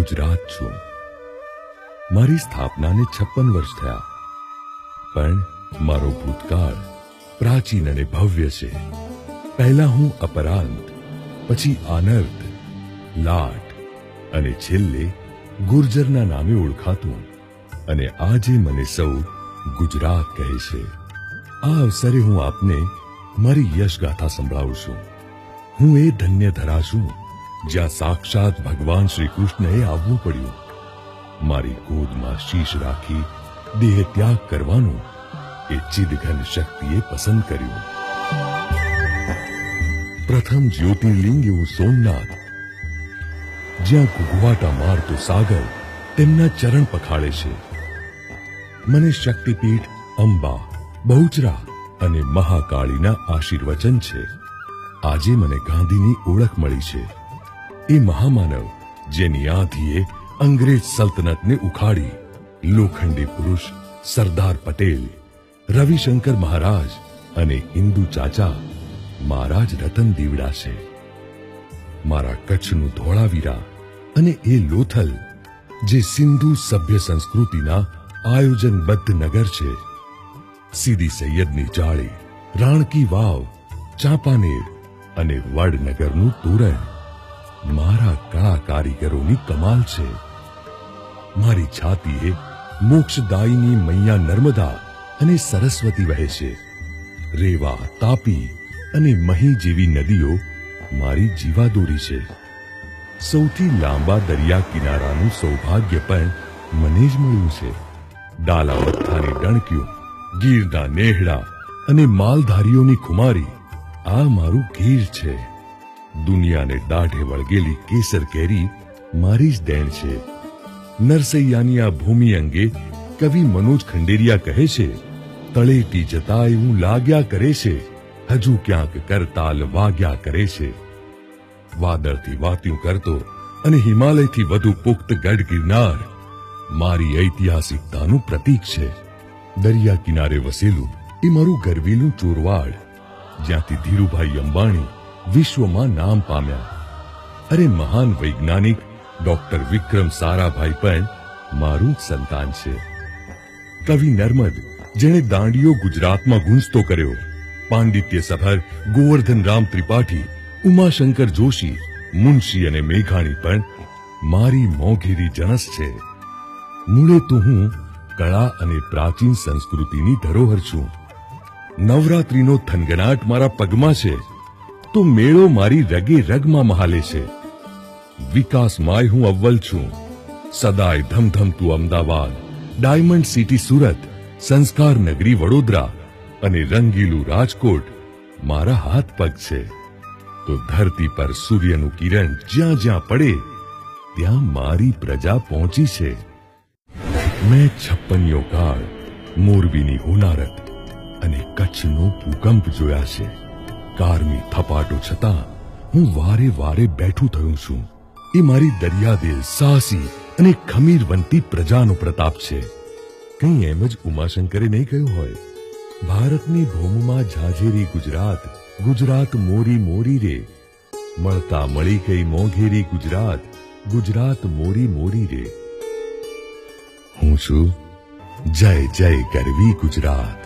ગુજરાત છું. મારી સ્થાપનાને 56 વર્ષ થયા, પણ મારો ભૂતકાળ પ્રાચીન અને ભવ્ય છે. પહેલા હું અપરાંત, પછી આનર્ત, લાટ અને છેલ્લે ગુર્જરના નામે ઓળખાતું, અને આજે મને સૌ ગુજરાત કહે છે. આ અવસરે હું આપને મારી યશગાથા સંભળાવું છું. હું એ ધન્ય ધરા છું જ્યાં સાક્ષાત ભગવાન શ્રી કૃષ્ણએ આવવું પડ્યું. મારી ગોદમાં શીશ રાખી દેહ ત્યાગ કરવાનું એ ચિદઘન શક્તિએ પસંદ કર્યું. પ્રથમ જ્યોતિર્લિંગ એવું સોમનાથ, જ્યાં ઘૂઘવાટા મારતો સાગર તેમના ચરણ પખાડે છે. મને શક્તિપીઠ અંબા, બહુચરા અને મહાકાળીના આશીર્વચન છે. આજે મને ગાંધીની ઓળખ મળી છે. એ મહામાનવ જેની આંધીએ અંગ્રેજ સલ્તનતને ઉખાડી લોખંડી પુરુષ સરદાર પટેલ, રવિશંકર મહારાજ અને હિન્દુ ચાચા મારા જ રતન દીવડા છે. મારા કચ્છનું ધોળાવીરા અને એ લોથલ જે સિંધુ સભ્ય સંસ્કૃતિના આયોજનબદ્ધ નગર છે. સીદી સૈયદની જાળી, રાણકી વાવ, ચાંપાનેર અને વડનગરનું તોરણ મારા કળા કારીગરોની કમાલ છે. મારી છાતીએ મોક્ષદાયીની મૈયા નર્મદા અને સરસ્વતી વહે છે. રેવા, તાપી અને મહી જેવી નદીઓ મારી જીવાદોરી છે. સૌથી લાંબા દરિયા કિનારાનું સૌભાગ્ય પણ મને જ મળ્યું છે. ડાલાવથ્થાની ડણક્યું, ગીરના નેહડા અને માલધારીઓની ખુમારી આ મારું ગીર છે. દુનિયાને દાઢે વળગેલી કેસર કેરી મારી જ દેણ છે. નરસૈયાની આ ભૂમિ અંગે કવિ મનોજ ખંડેરિયા કહે છે, તળેટી જતા એવું લાગ્યા કરે છે, હજુ ક્યાંક કરતાલ વાગ્યા કરે છે. વાદળથી વાત્યું કરતો અને હિમાલયથી વધુ પુખ્ત ગઢ ગિરનાર મારી ઐતિહાસિકતાનું પ્રતીક છે. દરિયા કિનારે વસેલું એ મારું ગરવીલું ચોરવાડ, જ્યાંથી ધીરુભાઈ અંબાણી વિશ્વમાં નામ પામ્યા. અરે મહાન વૈજ્ઞાનિક ડોક્ટર વિક્રમ સારાભાઈ પણ મારું જ સંતાન છે. કવિ નર્મદ જેણે દાંડીયો ગુજરાતમાં ગુંજતો કર્યો, પાંડિત્ય સભર ગોવર્ધન રામ ત્રિપાઠી, ઉમાશંકર જોશી, મુનશી અને મેઘાણી પણ મારી મોંઘેરી જણસ છે. મૂળે તો હું કળા અને પ્રાચીન સંસ્કૃતિની ધરોહર છું. નવરાત્રીનો થનગનાટ મારા પગમાં છે, તો મેળો મારી રગે રગમાં મહાલે છે. વિકાસમાંય હું અવ્વલ છું. સદાય ધમધમતું અમદાવાદ, ડાયમંડ સિટી સુરત, સંસ્કાર નગરી વડોદરા અને રંગીલું રાજકોટ મારા હાથ પગ છે. તો ધરતી પર સૂર્યનું કિરણ જ્યાં જ્યાં પડે ત્યાં મારી પ્રજા પહોંચી છે. મેં 56 કાળ મોરબીની હોનારત અને કચ્છનો ભૂકંપ જોયા છે. કારમી થપાટો છતાં હું વારે વારે બેઠું થયું છું. એ મારી દરિયાદિલ, સાહસી અને ખમીરવંતી પ્રજાનો પ્રતાપ છે. કંઈ એમ જ ઉમાશંકરે નહીં કહ્યું હોય, ભારતની ભૂમિમાં ઝાઝેરી ગુજરાત, ગુજરાત મોરી મોરી રે, મળતા મળી ગઈ મોંઘેરી ગુજરાત, ગુજરાત મોરી મોરી રે. હું છું જય જય ગરવી ગુજરાત.